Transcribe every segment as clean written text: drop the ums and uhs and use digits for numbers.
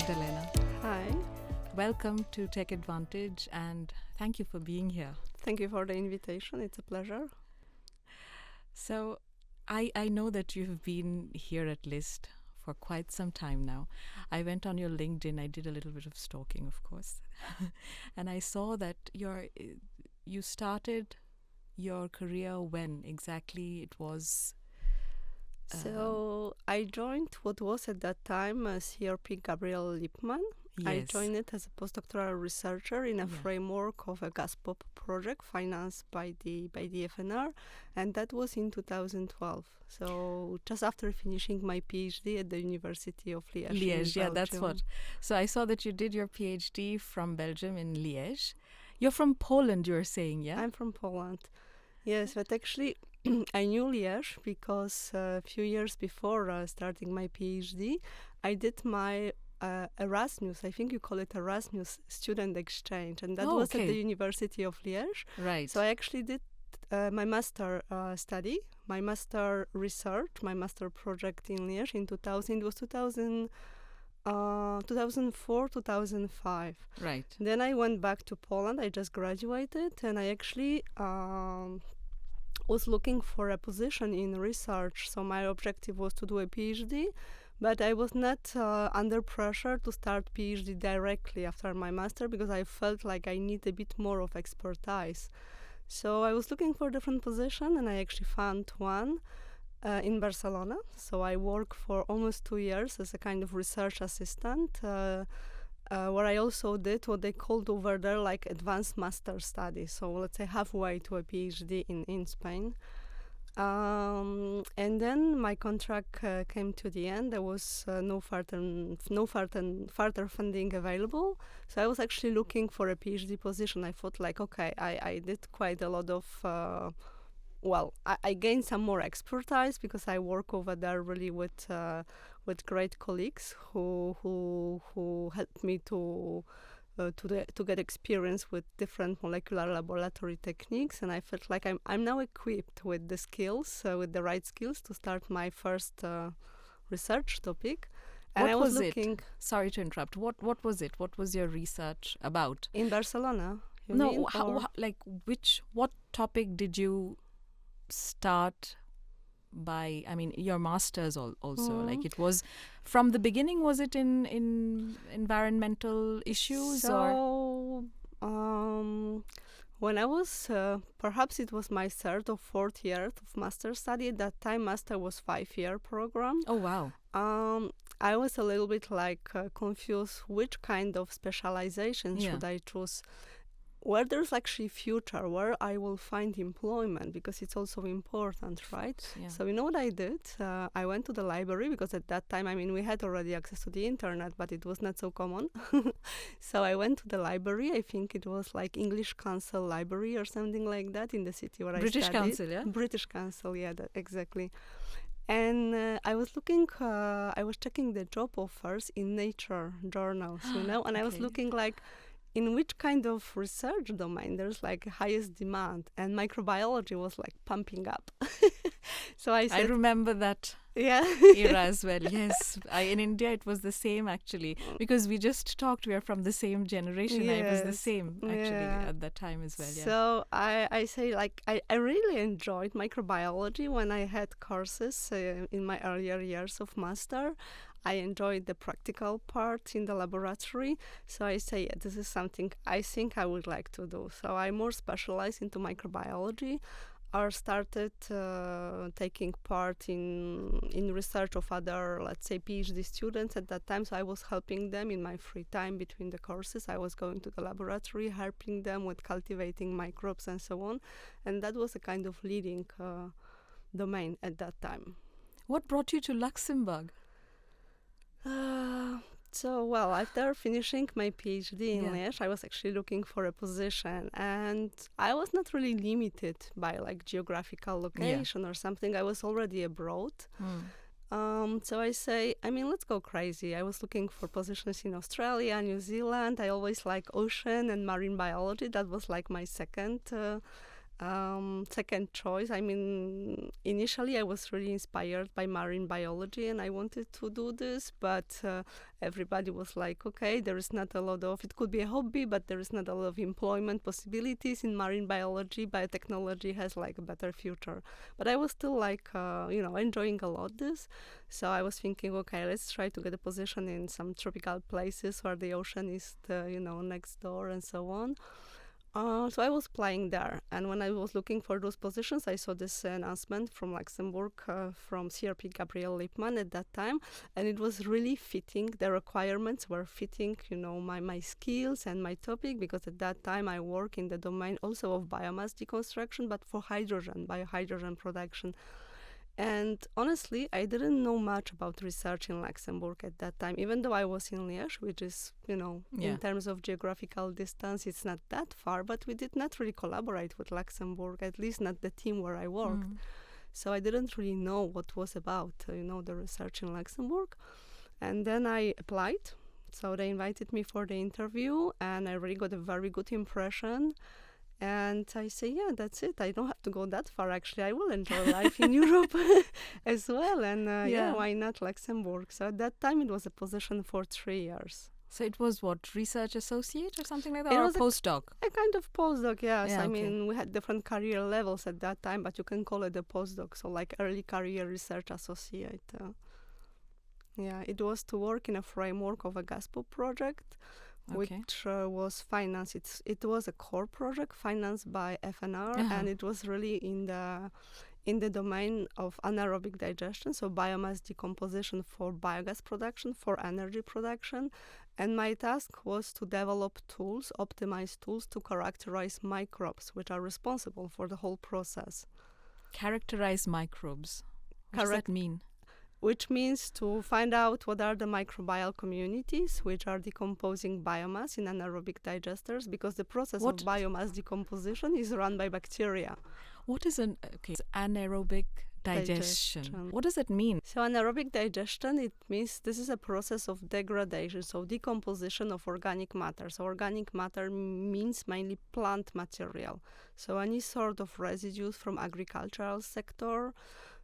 Magdalena. Hi. Welcome to Take Advantage and thank you for being here. Thank you for the invitation. It's a pleasure. So, I know that you've been here at LIST for quite some time now. I went on your LinkedIn. I did a little bit of stalking, of course. And I saw that you started your career when exactly it was. So I joined what was at that time CRP Gabriel Lippmann. Yes. I joined it as a postdoctoral researcher in a framework of a gas pop project financed by the FNR, and that was in 2012. So just after finishing my PhD at the University of Liège. Liège, yeah, that's what. So I saw that you did your PhD from Belgium in Liège. You're from Poland, you're saying, yeah? I'm from Poland. Yes, but actually I knew Liège because a few years before starting my PhD, I did my Erasmus, I think you call it Erasmus student exchange, and that was at the University of Liège. Right. So I actually did my master study, my master research, my master project in Liège in 2000. It was 2004, 2005. Right. Then I went back to Poland. I just graduated, and I actually was looking for a position in research. So my objective was to do a PhD, but I was not under pressure to start PhD directly after my master because I felt like I need a bit more of expertise. So I was looking for a different position, and I actually found one in Barcelona. So I worked for almost 2 years as a kind of research assistant, where I also did what they called over there like advanced master studies. So let's say halfway to a PhD in Spain. And then my contract came to the end. There was no further funding available. So I was actually looking for a PhD position. I thought like, okay, I did quite a lot of I gained some more expertise because I work over there really with great colleagues who helped me to get experience with different molecular laboratory techniques, and I felt like I'm now equipped with the skills, with the right skills to start my first research topic. And what I was was looking. It? Sorry to interrupt. What was it? What was your research about? In Barcelona? What topic did you start by? I mean, your master's also. Like it was from the beginning. Was it in environmental issues when I was perhaps it was my third or fourth year of master study. At that time, master was 5-year program. Oh wow. I was a little bit like confused which kind of specialization should I choose, where there's actually future, where I will find employment, because it's also important, right? Yeah. So you know what I did? I went to the library because at that time, I mean, we had already access to the internet, but it was not so common. So I went to the library. I think it was like English Council Library or something like that in the city where I studied. British Council, yeah? British Council, yeah, exactly. And I was checking the job offers in Nature journals, and I was looking like, in which kind of research domain there's like highest demand, and microbiology was like pumping up. So I said, I remember that era as well. Yes, in India it was the same actually, because we just talked. We are from the same generation. Yes. I was the same actually at that time as well. Yeah. So I say like I really enjoyed microbiology when I had courses in my earlier years of master. I enjoyed the practical part in the laboratory. So I say, this is something I think I would like to do. So I more specialized into microbiology, or started taking part in research of other, let's say, PhD students at that time. So I was helping them in my free time between the courses. I was going to the laboratory, helping them with cultivating microbes and so on. And that was a kind of leading domain at that time. What brought you to Luxembourg? After finishing my PhD in Liège, I was actually looking for a position, and I was not really limited by like geographical location or something. I was already abroad. So I say, let's go crazy. I was looking for positions in Australia, New Zealand. I always like ocean and marine biology. That was like my second second choice. I mean, initially I was really inspired by marine biology and I wanted to do this, but everybody was like, okay, there is not a lot of, it could be a hobby, but there is not a lot of employment possibilities in marine biology. Biotechnology has like a better future. But I was still like, enjoying a lot this. So I was thinking, okay, let's try to get a position in some tropical places where the ocean is, next door and so on. So I was applying there, and when I was looking for those positions, I saw this announcement from Luxembourg, from CRP Gabriel Lippmann at that time, and it was really fitting. The requirements were fitting, my skills and my topic, because at that time I work in the domain also of biomass deconstruction, but for biohydrogen production. And honestly, I didn't know much about research in Luxembourg at that time, even though I was in Liège, which is, in terms of geographical distance, it's not that far, but we did not really collaborate with Luxembourg, at least not the team where I worked. So I didn't really know what was about, the research in Luxembourg. And then I applied. So they invited me for the interview, and I really got a very good impression. And I say, yeah, that's it. I don't have to go that far, actually. I will enjoy life in Europe as well. And why not Luxembourg? So at that time, it was a position for 3 years. So it was what, research associate or something like that, It or a was postdoc? A kind of postdoc, yes. Yeah, I okay. mean, we had different career levels at that time, but you can call it a postdoc. So like early career research associate. It was to work in a framework of a GASPO project, which was financed. It was a core project financed by FNR, and it was really in the domain of anaerobic digestion, so biomass decomposition for biogas production, for energy production. And my task was to develop tools, optimize tools to characterize microbes, which are responsible for the whole process. Characterize microbes. What does that mean? Which means to find out what are the microbial communities which are decomposing biomass in anaerobic digesters, because the process of biomass decomposition is run by bacteria. What is anaerobic digestion? What does it mean? So anaerobic digestion, it means this is a process of degradation, so decomposition of organic matter. So organic matter means mainly plant material. So any sort of residues from agricultural sector,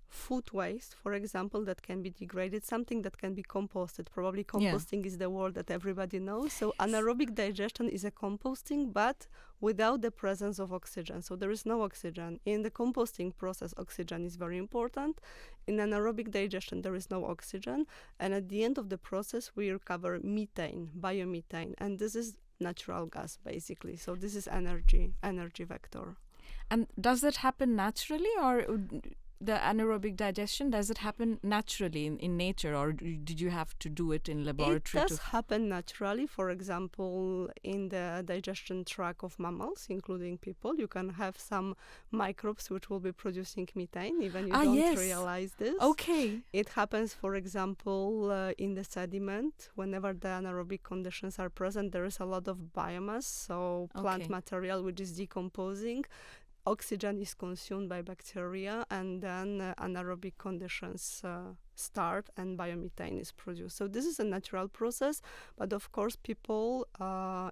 food waste, for example, that can be degraded, something that can be composted. Probably composting is the word that everybody knows. So anaerobic digestion is a composting, but without the presence of oxygen. So there is no oxygen. In the composting process, oxygen is very important. In anaerobic digestion, there is no oxygen. And at the end of the process, we recover methane, biomethane. And this is natural gas, basically. So this is energy vector. And does that happen naturally, or the anaerobic digestion, does it happen naturally in nature, or did you have to do it in laboratory? It does happen naturally. For example, in the digestion tract of mammals, including people, you can have some microbes which will be producing methane, even you don't realize this. Okay. It happens, for example, in the sediment. Whenever the anaerobic conditions are present, there is a lot of biomass, so plant material which is decomposing. Oxygen is consumed by bacteria, and then anaerobic conditions start and biomethane is produced. So this is a natural process, but of course people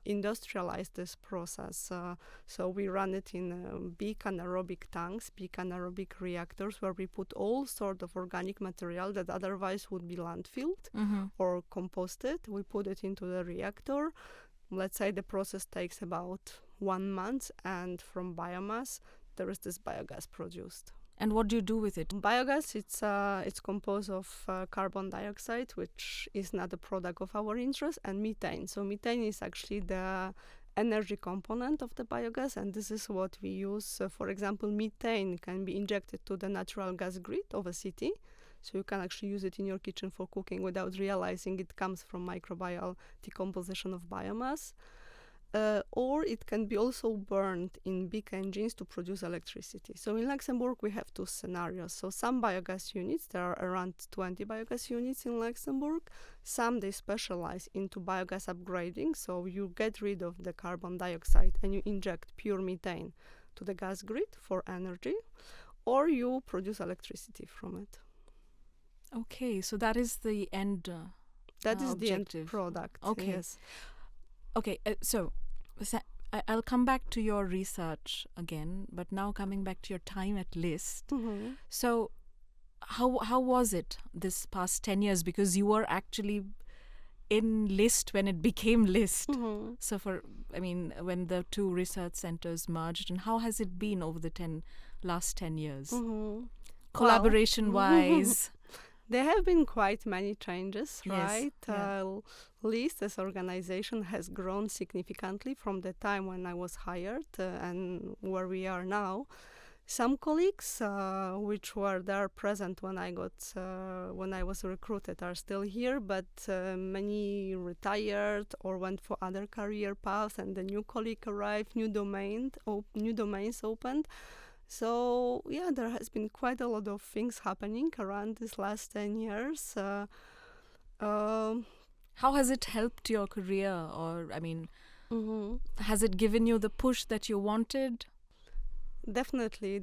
industrialize this process. So we run it in big anaerobic tanks, big anaerobic reactors, where we put all sort of organic material that otherwise would be landfilled or composted. We put it into the reactor. Let's say the process takes about 1 month, and from biomass there is this biogas produced. And what do you do with it? Biogas, it's composed of carbon dioxide, which is not a product of our interest, and methane. So methane is actually the energy component of the biogas, and this is what we use. For example, methane can be injected to the natural gas grid of a city. So you can actually use it in your kitchen for cooking without realizing it comes from microbial decomposition of biomass. Or it can be also burned in big engines to produce electricity. So in Luxembourg, we have 2 scenarios. So some biogas units, there are around 20 biogas units in Luxembourg. Some, they specialize into biogas upgrading. So you get rid of the carbon dioxide and you inject pure methane to the gas grid for energy, or you produce electricity from it. Okay, so that is the end That is objective. the end product. Okay. Yes. Okay, so I'll come back to your research again, but now coming back to your time at LIST. Mm-hmm. So how was it this past 10 years? Because you were actually in LIST when it became LIST. Mm-hmm. So when the two research centers merged, and how has it been over the last 10 years? Mm-hmm. Collaboration-wise? There have been quite many changes, Yes, right? yeah. LIST as organization has grown significantly from the time when I was hired and where we are now. Some colleagues, which were there present when I was recruited, are still here, but many retired or went for other career paths, and the new colleague arrived, new domains opened. So yeah, there has been quite a lot of things happening around these last 10 years. How has it helped your career? Or, Mm-hmm. has it given you the push that you wanted? Definitely.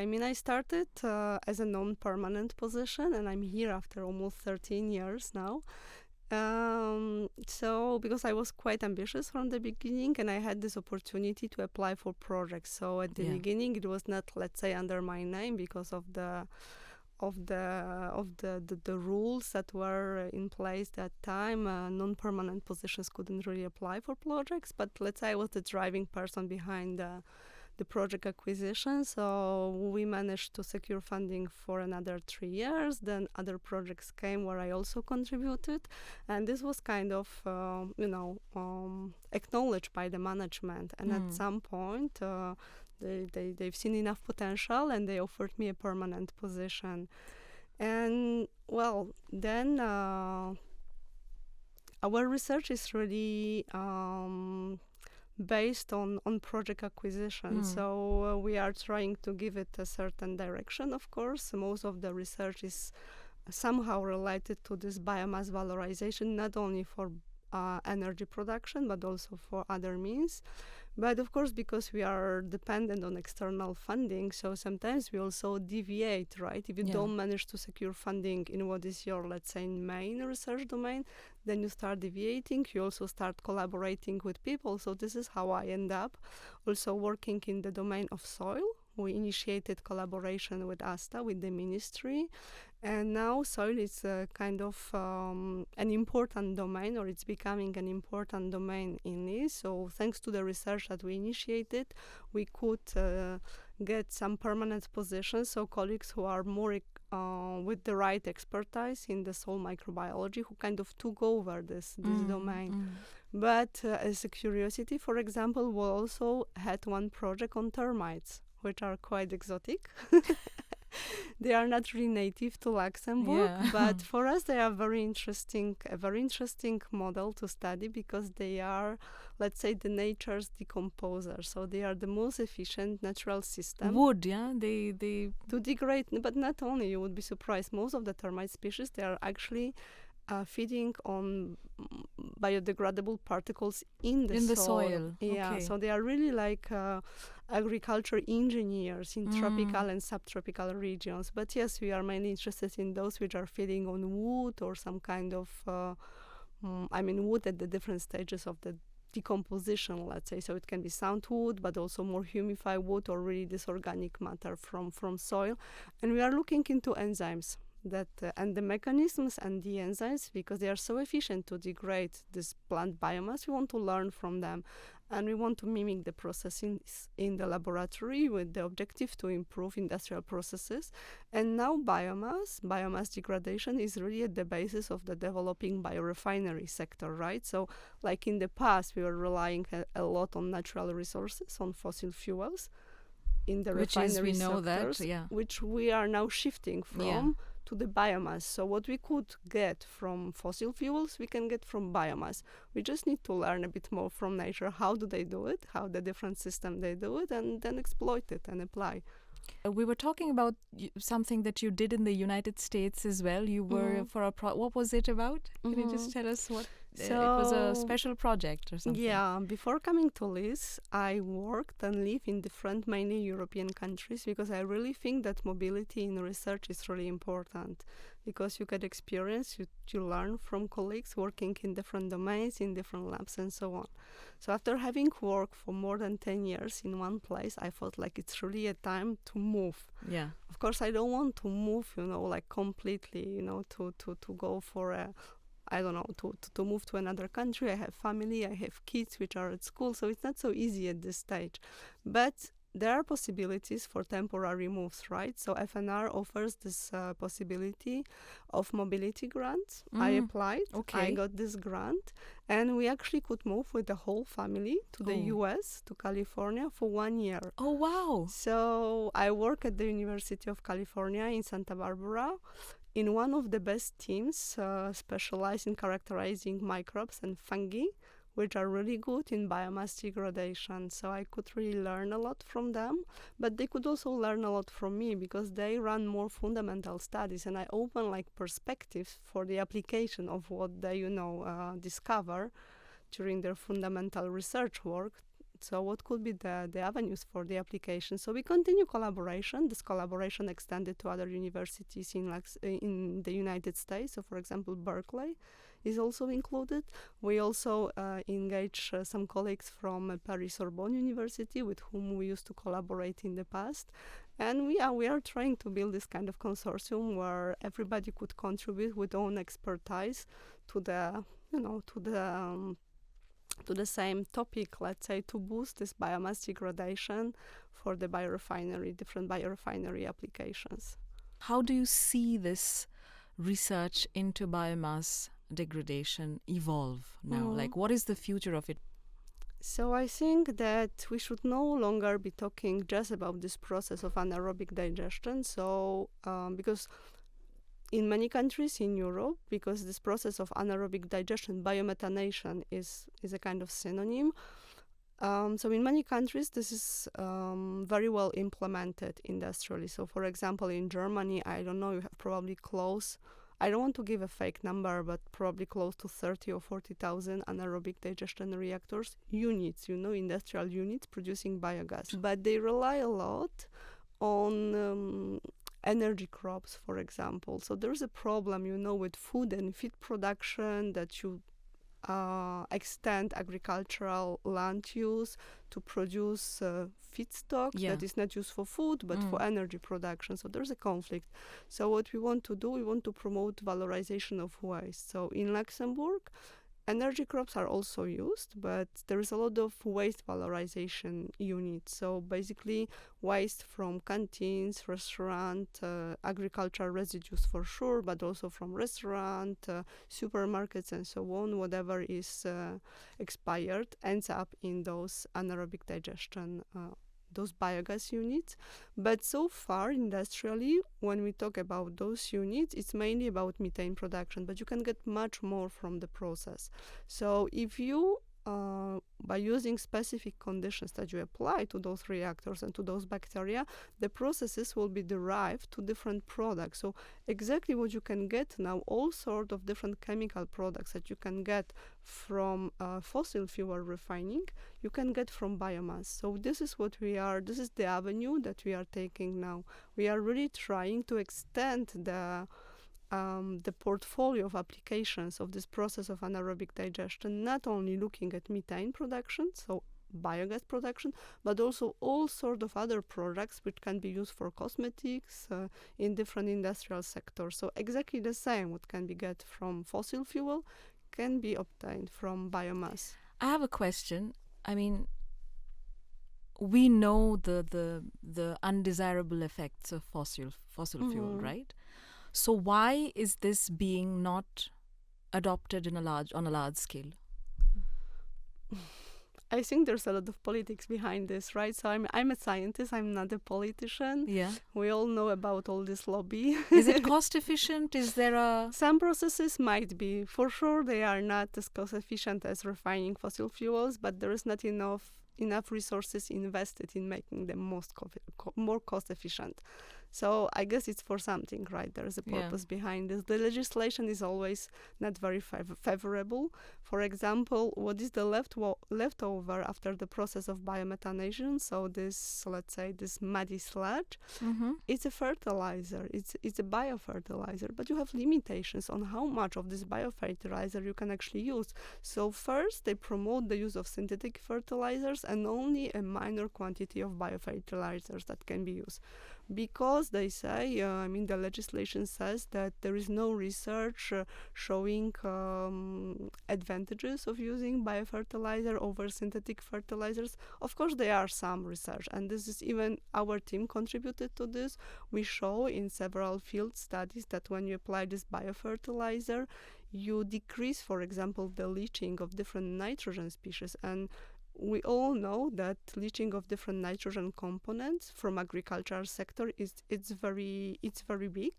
I mean, I started as a non-permanent position, and I'm here after almost 13 years now. So because I was quite ambitious from the beginning, and I had this opportunity to apply for projects. So at the beginning, it was not, let's say, under my name because of the rules that were in place that time. Non-permanent positions couldn't really apply for projects, but let's say I was the driving person behind the project acquisition. So we managed to secure funding for another 3 years. Then other projects came where I also contributed, and this was kind of acknowledged by the management. And at some point, they've seen enough potential, and they offered me a permanent position. And well, then our research is really based on project acquisition. So we are trying to give it a certain direction, of course. Most of the research is somehow related to this biomass valorization, not only for energy production, but also for other means. But of course, because we are dependent on external funding, so sometimes we also deviate, right? If you don't manage to secure funding in what is your, let's say, main research domain, then you start deviating. You also start collaborating with people. So this is how I end up also working in the domain of soil. We initiated collaboration with ASTA, with the ministry. And now soil is kind of an important domain, or it's becoming an important domain in this. So thanks to the research that we initiated, we could get some permanent positions. So colleagues who are more with the right expertise in the soil microbiology, who kind of took over this domain. But as a curiosity, for example, we also had one project on termites, which are quite exotic. They are not really native to Luxembourg, but for us they are a very interesting model to study, because they are, let's say, the nature's decomposer. So they are the most efficient natural system. Wood, they to degrade, but not only. You would be surprised. Most of the termite species, they are actually feeding on biodegradable particles in the soil. Yeah, so they are really like agriculture engineers in tropical and subtropical regions. But yes, we are mainly interested in those which are feeding on wood or some kind of wood at the different stages of the decomposition, let's say. So it can be sound wood, but also more humified wood, or really this organic matter from soil. And we are looking into enzymes that and the mechanisms and the enzymes, because they are so efficient to degrade this plant biomass. We want to learn from them, and we want to mimic the processing in the laboratory with the objective to improve industrial processes. And now biomass degradation is really at the basis of the developing biorefinery sector, right? So like in the past, we were relying a lot on natural resources, on fossil fuels in the refinery sectors, which we are now shifting from to the biomass. So what we could get from fossil fuels, we can get from biomass. We just need to learn a bit more from nature. How do they do it? How the different systems they do it, and then exploit it and apply. We were talking about something that you did in the United States as well. You were for what was it about? Can you just tell us what? it was a So, special project or something. yeah, before coming to Liz, I worked and lived in different, mainly European countries, because I really think that mobility in research is really important, because you get experience, you learn from colleagues working in different domains, in different labs, and so on. So after having worked for more than 10 years in one place, I felt like it's really a time to move. Yeah. Of course, I don't want to move, like completely, to go for I don't know, to move to another country. I have family, I have kids which are at school, so it's not so easy at this stage. But there are possibilities for temporary moves, right? So FNR offers this possibility of mobility grants. I applied, I got this grant, and we actually could move with the whole family to the US, to California for 1 year. Oh, wow. So I work at the University of California in Santa Barbara in one of the best teams specialized in characterizing microbes and fungi, which are really good in biomass degradation. So I could really learn a lot from them, but they could also learn a lot from me, because they run more fundamental studies, and I open perspectives for the application of what they discover during their fundamental research work. So what could be the avenues for the application? So we continue collaboration. This collaboration extended to other universities in the United States. So for example, Berkeley is also included. We also engage some colleagues from Paris Sorbonne University, with whom we used to collaborate in the past. And we are trying to build this kind of consortium where everybody could contribute with own expertise to the same topic, let's say, to boost this biomass degradation for the different biorefinery applications. How do you see this research into biomass degradation evolve now? Like, what is the future of it? So I think that we should no longer be talking just about this process of anaerobic digestion. So because in many countries in Europe, because this process of anaerobic digestion, biomethanation is a kind of synonym. So in many countries, this is very well implemented industrially. So for example, in Germany, I don't know, you have probably I don't want to give a fake number, but probably close to 30 or 40,000 anaerobic digestion reactors units, industrial units producing biogas. But they rely a lot on energy crops, for example. So there's a problem, with food and feed production, that you extend agricultural land use to produce feedstock that is not used for food but for energy production. So there's a conflict. So what we want to do, we want to promote valorization of waste. So in Luxembourg, energy crops are also used, but there is a lot of waste valorization units. So basically waste from canteens, restaurant, agricultural residues for sure, but also from restaurant, supermarkets and so on. Whatever is expired ends up in those anaerobic digestion those biogas units. But so far, industrially, when we talk about those units, it's mainly about methane production, but you can get much more from the process. So if you, by using specific conditions that you apply to those reactors and to those bacteria, the processes will be derived to different products. So exactly what you can get now, all sorts of different chemical products that you can get from fossil fuel refining, you can get from biomass. So this is the avenue that we are taking now. We are really trying to extend the portfolio of applications of this process of anaerobic digestion, not only looking at methane production, so biogas production, but also all sorts of other products which can be used for cosmetics in different industrial sectors. So exactly the same what can be get from fossil fuel can be obtained from biomass. I have a question. I mean, we know the undesirable effects of fossil fuel, right? So why is this being not adopted on a large scale? I think there's a lot of politics behind this, right? So I'm a scientist. I'm not a politician. Yeah. We all know about all this lobby. Is it cost efficient? Is there Some processes might be. For sure, they are not as cost efficient as refining fossil fuels, but there is not enough resources invested in making them more cost efficient. So I guess it's for something, right? There is a purpose behind this. The legislation is always not very favorable. For example, what is the leftover after the process of biomethanation? So this, let's say, this muddy sludge, it's a fertilizer. It's a biofertilizer, but you have limitations on how much of this biofertilizer you can actually use. So first, they promote the use of synthetic fertilizers and only a minor quantity of biofertilizers that can be used. Because they say, the legislation says that there is no research showing advantages of using biofertilizer over synthetic fertilizers. Of course, there are some research, and this is even our team contributed to this. We show in several field studies that when you apply this biofertilizer, you decrease, for example, the leaching of different nitrogen species. And we all know that leaching of different nitrogen components from agricultural sector it's very big,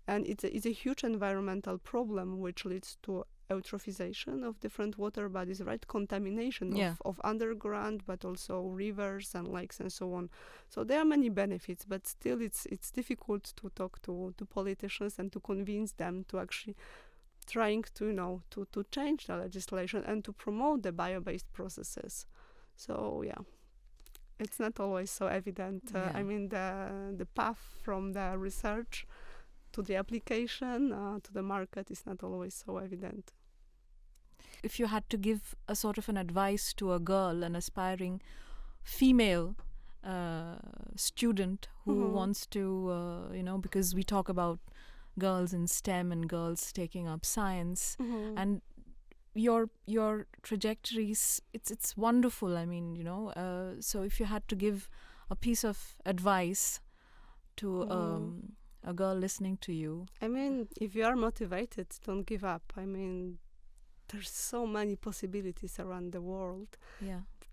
and it's a huge environmental problem which leads to eutrophisation of different water bodies, right? Contamination of underground, but also rivers and lakes and so on. So there are many benefits, but still it's difficult to talk to politicians and to convince them to actually trying to to change the legislation and to promote the bio-based processes. So it's not always so evident. The path from the research to the application to the market is not always so evident. If you had to give a sort of an advice to a girl, an aspiring female student who wants to, because we talk about girls in STEM and girls taking up science, and your trajectories, it's wonderful. So if you had to give a piece of advice to a girl listening to you, if you are motivated, don't give up. There's so many possibilities around the world.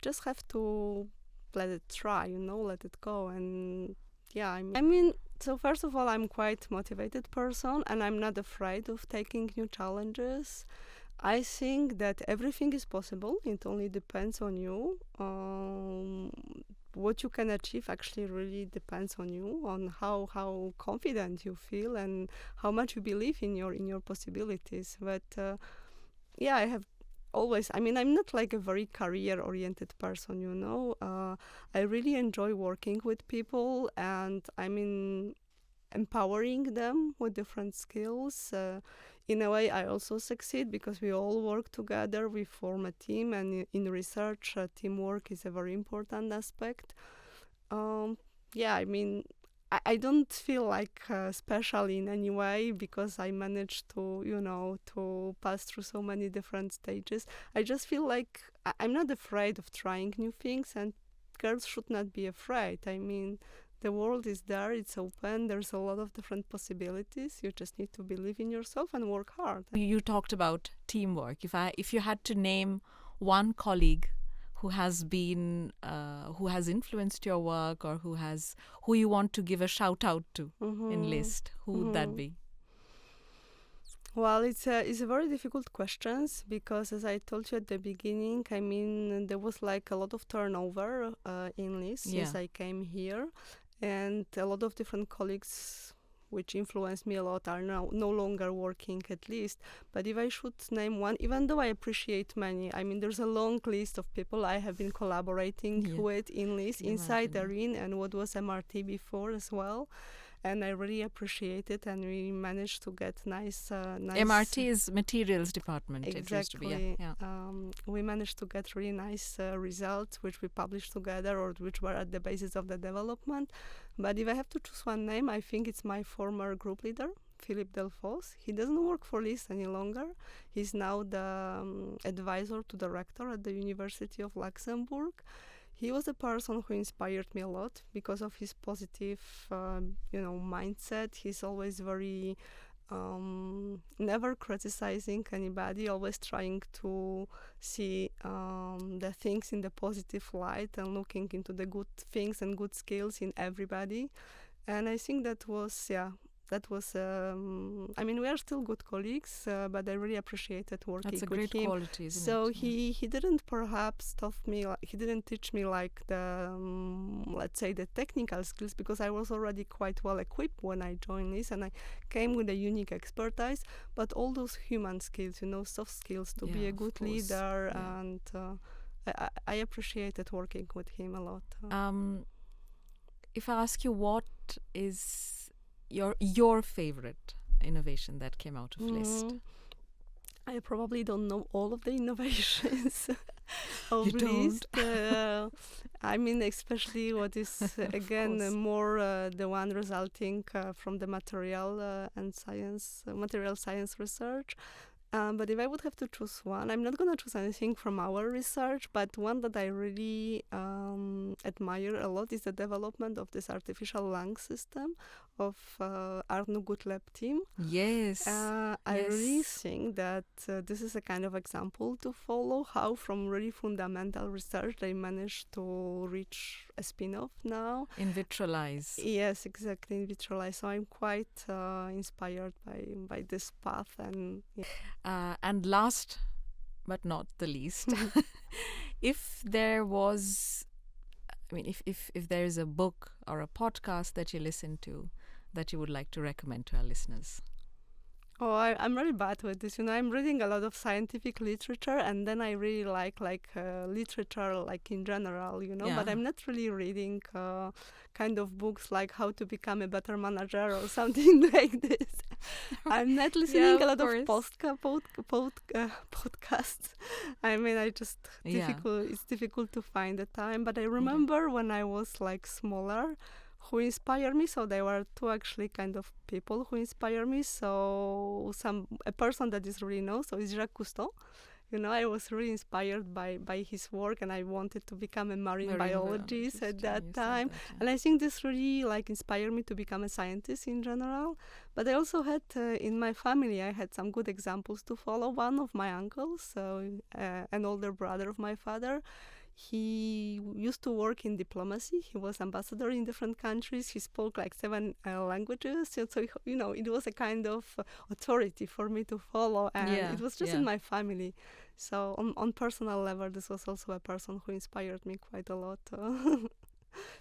Just have to let it try, let it go. And so first of all, I'm quite motivated person, and I'm not afraid of taking new challenges. I think that everything is possible. It only depends on you. What you can achieve actually really depends on you, on how confident you feel and how much you believe in your possibilities. But I have always, I'm not like a very career-oriented person, I really enjoy working with people, and empowering them with different skills. In a way, I also succeed because we all work together, we form a team, and in research, teamwork is a very important aspect. I don't feel like special in any way because I managed to pass through so many different stages. I just feel like I'm not afraid of trying new things, and girls should not be afraid. The world is there, it's open, there's a lot of different possibilities. You just need to believe in yourself and work hard. You talked about teamwork. If you had to name one colleague who has influenced your work, or who you want to give a shout out to in list, who would that be? Well, it's a very difficult question because, as I told you at the beginning, there was like a lot of turnover in list since I came here, and a lot of different colleagues which influenced me a lot are now no longer working at least. But if I should name one, even though I appreciate many, there's a long list of people I have been collaborating with in list, inside ARIN and what was MRT before as well. And I really appreciate it, and we managed to get nice. MRT is Materials Department. Exactly. It used to be, we managed to get really nice results, which we published together, or which were at the basis of the development. But if I have to choose one name, I think it's my former group leader, Philippe Delfos. He doesn't work for LIST any longer. He's now the advisor to the rector at the University of Luxembourg. He was a person who inspired me a lot because of his positive, mindset. He's always very, never criticizing anybody, always trying to see the things in the positive light and looking into the good things and good skills in everybody. And I think that was, that was. I mean, we are still good colleagues, but I really appreciated working That's a with great him. quality, isn't So it? he didn't perhaps taught me. He didn't teach me like the let's say the technical skills, because I was already quite well equipped when I joined this, and I came with a unique expertise. But all those human skills, soft skills to be a Of good course. leader, Yeah. and I appreciated working with him a lot. If I ask you, what is your favorite innovation that came out of LIST? I probably don't know all of the innovations of You don't? LIST. I mean, especially what is again course. more the one resulting from the material science research. But if I would have to choose one, I'm not going to choose anything from our research, but one that I really admire a lot is the development of this artificial lung system of Arno Gottlieb team. Yes. I really think that this is a kind of example to follow, how from really fundamental research they managed to reach a spin-off now. In vitrolize. Yes, exactly, in vitrolize. So I'm quite inspired by this path. And last but not the least, if there was, if there is a book or a podcast that you listen to that you would like to recommend to our listeners. Oh, I'm really bad with this. I'm reading a lot of scientific literature, and then I really like literature, like in general, Yeah. But I'm not really reading kind of books like how to become a better manager or something like this. I'm not listening a lot of podcasts. I mean, it's difficult to find the time. But I remember when I was like smaller, who inspire me. So there were two actually kind of people who inspire me. So a person that is really known, so is Jacques Cousteau. I was really inspired by his work, and I wanted to become a marine biologist at that time. And I think this really inspired me to become a scientist in general. But I also had in my family, I had some good examples to follow. One of my uncles, so an older brother of my father, he used to work in diplomacy. He was ambassador in different countries. He spoke 7 languages. So it was a kind of authority for me to follow. And it was just in my family. So on personal level, this was also a person who inspired me quite a lot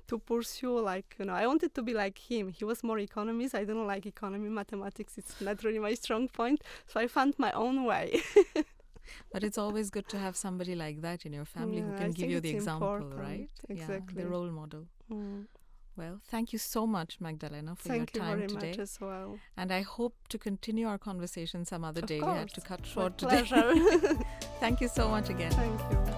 to pursue. I wanted to be like him. He was more economist. I don't like economy, mathematics. It's not really my strong point. So I found my own way. But it's always good to have somebody like that in your family who can give you the example, right? Exactly. Yeah, the role model. Well, thank you so much, Magdalena, for your time today. Thank you very much as well. And I hope to continue our conversation some other day. Of course. We had to cut short today. Pleasure. Thank you so much again. Thank you.